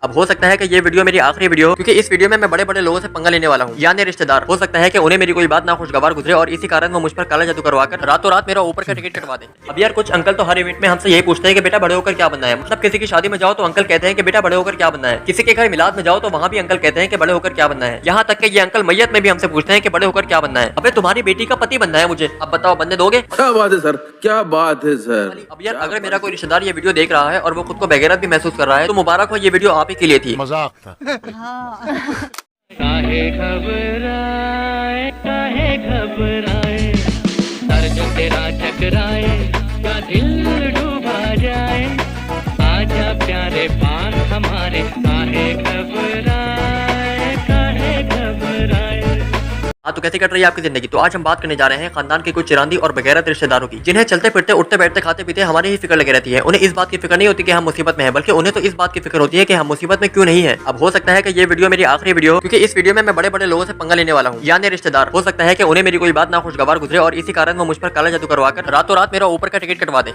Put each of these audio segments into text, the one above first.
अब हो सकता है कि ये वीडियो मेरी आखिरी वीडियो हो, क्योंकि इस वीडियो में मैं बड़े बड़े लोगों से पंगा लेने वाला हूँ, यानी रिश्तेदार। हो सकता है कि उन्हें मेरी कोई बात ना खुशगवार गुजरे और इसी कारण वो मुझ पर काला जादू करवाकर रातों रात मेरा ऊपर का टिकट कटवा दें। अब यार कुछ अंकल तो हर इवेंट में हमसे यही पूछते हैं कि बेटा बड़े होकर क्या बनना है। मतलब किसी की शादी में जाओ तो अंकल कहते हैं कि बेटा बड़े होकर क्या बनना है, किसी के घर मिलाद में जाओ तो वहाँ भी अंकल कहते हैं कि बड़े होकर क्या बनना है। यहाँ तक कि ये अंकल मैयत में भी हमसे पूछते हैं कि बड़े होकर क्या बनना है। अबे तुम्हारी बेटी का पति बनना है मुझे, अब बताओ बनने दोगे? क्या बात है सर, क्या बात है सर। अब यार अगर मेरा कोई रिश्तेदार ये वीडियो देख रहा है और वो खुद को बेगैरत भी महसूस कर रहा है तो मुबारक हो, ये वीडियो आप ही के लिए थी। मजाक था। काहे घबराए, काहे घबराए, सर जो तेरा टकराए, क्या दिल डूबा जाए, आजा प्यारे पास हमारे, काहे घबराए, काहे घबराए। हाँ तो कैसे कट रही है आपकी जिंदगी? तो आज हम बात करने जा रहे हैं खानदान के कुछ चिरांदी और बेगैरत रिश्तेदारों की, जिन्हें चलते फिरते उठते बैठते खाते पीते हमारी ही फिक्र लगी रहती है। उन्हें इस बात की फिक्र नहीं होती कि हम मुसीबत में हैं, बल्कि उन्हें तो इस बात की फिक्र होती है कि हम मुसीबत में क्यों नहीं है। अब हो सकता है कि ये वीडियो मेरी आखिरी वीडियो हो, क्योंकि इस वीडियो में मैं बड़े बड़े लोगों से पंगा लेने वाला हूँ, यानी रिश्तेदार। हो सकता है कि उन्हें मेरी कोई बात ना खुशगवार गुजरे और इसी कारण वो मुझ पर काला जादू करवाकर रातों रात मेरा ऊपर का टिकट कटवा दें।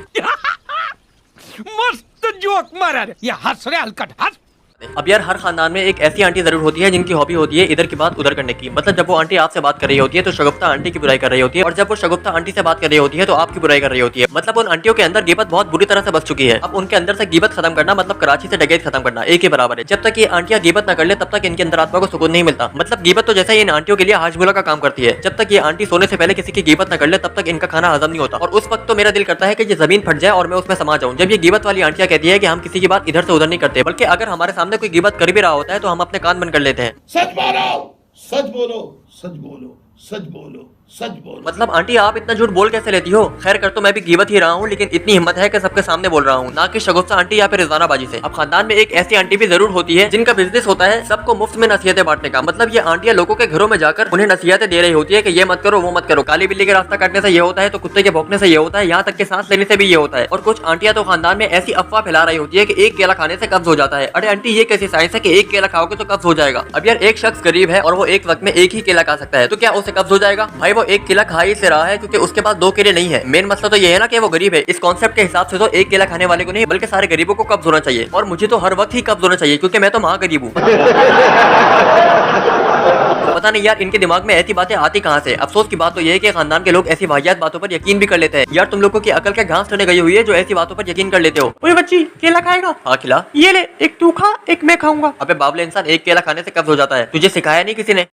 मस्त जोक मारा रे, ये हंस रहे हलकट हंस। अब यार हर खानदान में एक ऐसी आंटी जरूर होती है जिनकी हॉबी होती है इधर की बात उधर करने की। मतलब जब वो आंटी आपसे बात कर रही होती है तो शगुफ्ता आंटी की बुराई कर रही होती है, और जब वो शगुफ्ता आंटी से बात कर रही होती है तो आपकी बुराई कर रही होती है। मतलब उन आंटियों के अंदर गिबत बहुत बुरी तरह से बस चुकी है। अब उनके अंदर से गिबत खत्म करना मतलब कराची से डकैत खत्म करना एक ही बराबर है। जब तक ये आंटियां गिबत न कर ले तब तक इनके अंदर आत्मा को सुकून नहीं मिलता। मतलब गिबत तो जैसे इन आंटियों के लिए हाजमुला का काम करती है। जब तक ये आंटी सोने से पहले किसी की गिबत न कर ले तब तक इनका खाना हजम नहीं होता, और उस वक्त तो मेरा दिल करता है कि ये जमीन फट जाए और मैं उसमें समा जाऊं। जब ये गिबत वाली आंटियां कहती है कि हम किसी की बात इधर से उधर नहीं करते, बल्कि अगर हमारे सामने कोई गिबत कर भी रहा होता है तो हम अपने कान बंद कर लेते हैं। सच बोलो, सच बोलो, सच बोलो, सच बोलो, सच बोलो। मतलब आंटी आप इतना झूठ बोल कैसे लेती हो? खैर कर तो मैं भी गिबत ही रहा हूँ, लेकिन इतनी हिम्मत है कि सबके सामने बोल रहा हूँ, ना कि शगुफ्ता आंटी या फिर रिजवाना बाजी से। अब खानदान में एक ऐसी आंटी भी जरूर होती है जिनका बिजनेस होता है सबको मुफ्त में नसीहतें बांटने का। मतलब ये आंटियां लोगों के घरों में जाकर उन्हें नसीहतें दे रही होती है कि ये मत करो वो मत करो, काली बिल्ली के रास्ता काटने से ये होता है तो कुत्ते के भौंकने से ये होता है, यहाँ तक कि सांस लेने से भी ये होता है। और कुछ आंटियां तो खानदान में ऐसी अफवाह फैला रही होती है कि एक केला खाने से कब्ज हो जाता है। अरे आंटी ये कैसी साइंस है कि एक केला खाओगे तो कब्ज हो जाएगा? अब यार एक शख्स गरीब है और वो एक वक्त में एक ही केला खा सकता है, तो क्या उसे कब्ज हो जाएगा? भाई वो एक केला खा ही से रहा है क्योंकि उसके पास दो केले नहीं है। मेन मसला तो ये है ना कि वो गरीब है। इस कॉन्सेप्ट के हिसाब से तो एक केला खाने वाले को नहीं बल्कि सारे गरीबों को कब्ज होना चाहिए, और मुझे तो हर वक्त ही कब्ज होना चाहिए क्योंकि मैं तो महागरीब हूँ। पता नहीं यार इनके दिमाग में ऐसी बातें आती कहाँ से। अफसोस की बात तो ये है कि खानदान के लोग ऐसी वाहियात बातों पर यकीन भी कर लेते हैं। यार तुम लोगों की अकल क्या घास चढ़ने गई हुई है जो ऐसी बातों पर यकीन कर लेते हो? ओए बच्ची केला खाएगा? हाँ खिला। ये ले, एक तू खा एक मैं खाऊंगा। अबे बाबले इंसान, एक केला खाने से कब्ज हो जाता है, तुझे सिखाया नहीं किसी ने?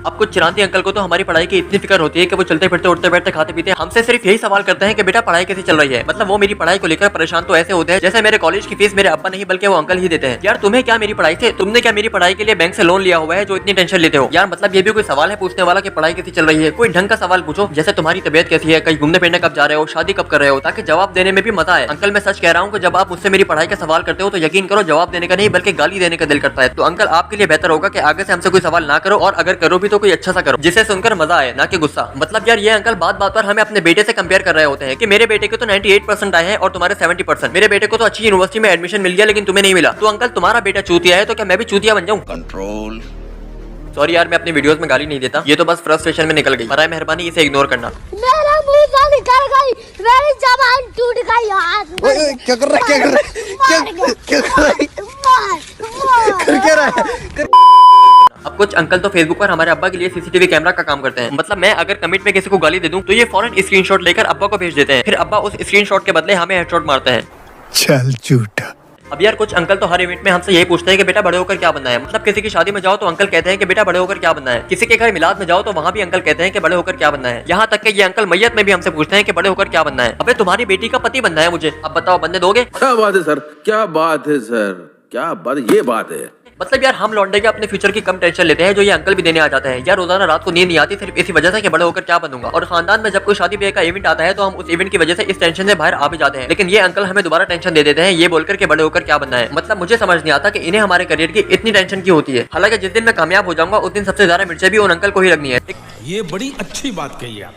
अब कुछ चिरांती अंकल को तो हमारी पढ़ाई की इतनी फिक्र होती है कि वो चलते फिरते उठते बैठते खाते पीते हमसे सिर्फ यही सवाल करते हैं कि बेटा पढ़ाई कैसी चल रही है। मतलब वो मेरी पढ़ाई को लेकर परेशान तो ऐसे होते हैं जैसे मेरे कॉलेज की फीस मेरे अब्बा नहीं बल्कि वो अंकल ही देते हैं। यार तुम्हें क्या मेरी पढ़ाई से, तुमने क्या मेरी पढ़ाई के लिए बैंक से लोन लिया हुआ है जो इतनी टेंशन लेते हो? यार मतलब ये भी कोई सवाल है पूछने वाला कि पढ़ाई कैसी चल रही है? कोई ढंग का सवाल पूछो, जैसे तुम्हारी तबियत कैसी है, कहीं घूमने फिरने कब जा रहे हो, शादी कब कर रहे हो, ताकि जवाब देने में भी मजा आए। अंकल मैं सच कह रहा हूँ कि जब आप मुझसे मेरी पढ़ाई का सवाल करते हो तो यकीन करो जवाब देने का नहीं बल्कि गाली देने का दिल करता है। तो अंकल आपके लिए बेहतर होगा कि आगे से हमसे कोई सवाल ना करो, और अगर करो भी तो कोई अच्छा सा करो जिसे सुनकर मजा आए, ना कि गुस्सा। मतलब यार ये अंकल बात बात पर हमें अपने बेटे से कंपेयर कर रहे होते हैं कि मेरे बेटे को तो 98% आए हैं और तुम्हारे 70%। मेरे बेटे को तो अच्छी यूनिवर्सिटी में एडमिशन मिल गया लेकिन तुम्हें नहीं मिला। तो अंकल तुम्हारा बेटा चूतिया है तो क्या मैं भी चूतिया बन जाऊं? कंट्रोल। सॉरी यार मैं अपनी वीडियोस में गाली नहीं देता, ये तो बस फ्रस्ट्रेशन में निकल गई। बराए मेहरबानी इसे इग्नोर करना। मेरा मुंह से निकल गई, मेरी जबान टूट गई यार। ओए क्या कर रहा है, क्या कर रहा है, क्या कर रहा है, कर क्या रहा है? अब कुछ अंकल तो फेसबुक पर हमारे अब्बा के लिए सीसीटीवी कैमरा का काम करते हैं। मतलब मैं अगर कमेंट में किसी को गाली दे दूं तो ये फौरन स्क्रीनशॉट लेकर अब्बा को भेज देते हैं, फिर अब्बा उस स्क्रीनशॉट के बदले हमें हेडशॉट मारते हैं। चल झूठा। अब यार कुछ अंकल तो हर इवेंट में हमसे यही पूछते हैं कि बेटा बड़े होकर क्या बनना है। मतलब किसी की शादी में जाओ तो अंकल कहते हैं कि बेटा बड़े होकर क्या बनना है, किसी के घर मिलाद में जाओ तो वहाँ भी अंकल कहते हैं कि बड़े होकर क्या बनना है। यहाँ तक कि ये अंकल मैयत में भी हमसे पूछते हैं कि बड़े होकर क्या बनना है। अबे तुम्हारी बेटी का पति बनना है मुझे, अब बताओ बनने दोगे? क्या बात है सर, क्या बात है सर, क्या बात, ये बात है। मतलब यार हम लौंडे के अपने फ्यूचर की कम टेंशन लेते हैं जो ये अंकल भी देने आ जाते हैं। यार रोजाना रात को नींद नहीं आती सिर्फ इसी वजह से कि बड़े होकर क्या बनूंगा। और खानदान में जब कोई शादी ब्याह का इवेंट आता है तो हम उस इवेंट की वजह से इस टेंशन से बाहर आ भी जाते हैं, लेकिन ये अंकल हमें दोबारा टेंशन दे देते हैं ये बोलकर के बड़े होकर क्या बनना है। मतलब मुझे समझ नहीं आता कि इन्हें हमारे करियर की इतनी टेंशन की होती है। हालांकि जिस दिन मैं कामयाब हो जाऊंगा उस दिन सबसे ज्यादा मिर्चें भी उन अंकल को ही लगनी है। ये बड़ी अच्छी बात कही आप।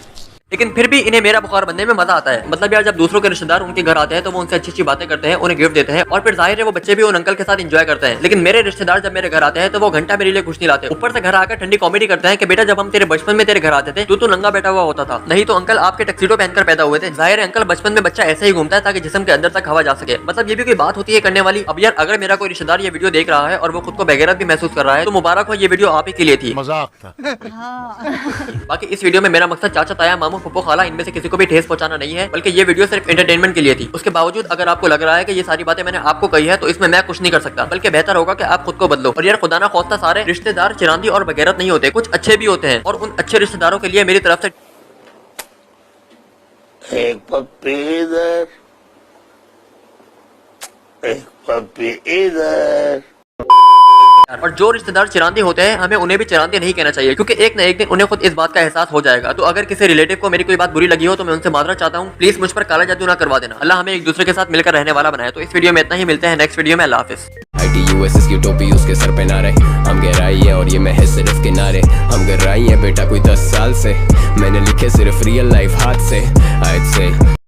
लेकिन फिर भी इन्हें मेरा बुखार बनने में मजा आता है। मतलब यार जब दूसरों के रिश्तेदार उनके घर आते हैं तो वो उनसे अच्छी अच्छी बातें करते हैं, उन्हें गिफ्ट देते हैं और फिर जाहिर है वो बच्चे भी उन अंकल के साथ एंजॉय करते हैं। लेकिन मेरे रिश्तेदार जब मेरे घर आते हैं तो वो घंटा मेरे लिए कुछ नहीं लाते, ऊपर से घर आकर ठंडी कॉमेडी करते हैं कि बेटा जब हम तेरे बचपन में तेरे घर आते थे तो नंगा बैठा हुआ होता था, नहीं तो अंकल आपके टक्सीडो पहनकर पैदा हुए थे। जाहिर है अंकल बचपन में बच्चा ऐसे ही घूमता है ताकि जिस्म के अंदर तक हवा जा सके। मतलब ये भी कोई बात होती है करने वाली। अब यार अगर मेरा कोई रिश्तेदार ये वीडियो देख रहा है और वो खुद को बेगैरत भी महसूस कर रहा है तो मुबारक हो, ये वीडियो आप ही के लिए थी। मजाक था। बाकी इस वीडियो में मेरा मकसद चाचा ताया मामू फुप्पो खाला इनमें से किसी को भी ठेस पहुंचाना नहीं है, बल्कि ये वीडियो सिर्फ एंटरटेनमेंट के लिए थी। उसके बावजूद अगर आपको लग रहा है कि ये सारी बातें मैंने आपको कही है तो इसमें मैं कुछ नहीं कर सकता, बल्कि बेहतर होगा कि आप खुद को बदलो। और यार खुदा ना खास्ता सारे रिश्तेदार चिरांदी और बेगैरत नहीं होते, कुछ अच्छे भी होते हैं और उन अच्छे रिश्तेदारों के लिए मेरी तरफ से एक पप्पी इधर, एक पप्पी इधर। और जो रिश्तेदार चिरांदी होते हैं हमें उन्हें भी चिरांदी नहीं कहना चाहिए, क्योंकि एक न एक दिन उन्हें खुद इस बात का एहसास हो जाएगा। तो अगर किसी रिलेटिव को मेरी कोई बात बुरी लगी हो तो मैं उनसे माजरत चाहता हूँ, प्लीज मुझ पर काला जादू ना करवा देना। अल्लाह हमें एक दूसरे के साथ मिलकर रहने वाला बनाए। तो इस वीडियो में इतना ही, मिलते हैं नेक्स्ट वीडियो में। अल्लाह हाफिज़। ITUSS की टोपी उसके सर पे ना रहे, हम गहराई है और ये महज सिर्फ किनारे। हम गहराई है बेटा कोई 10 साल से, मैंने लिखे सिर्फ रियल लाइफ हाथ से। I'd say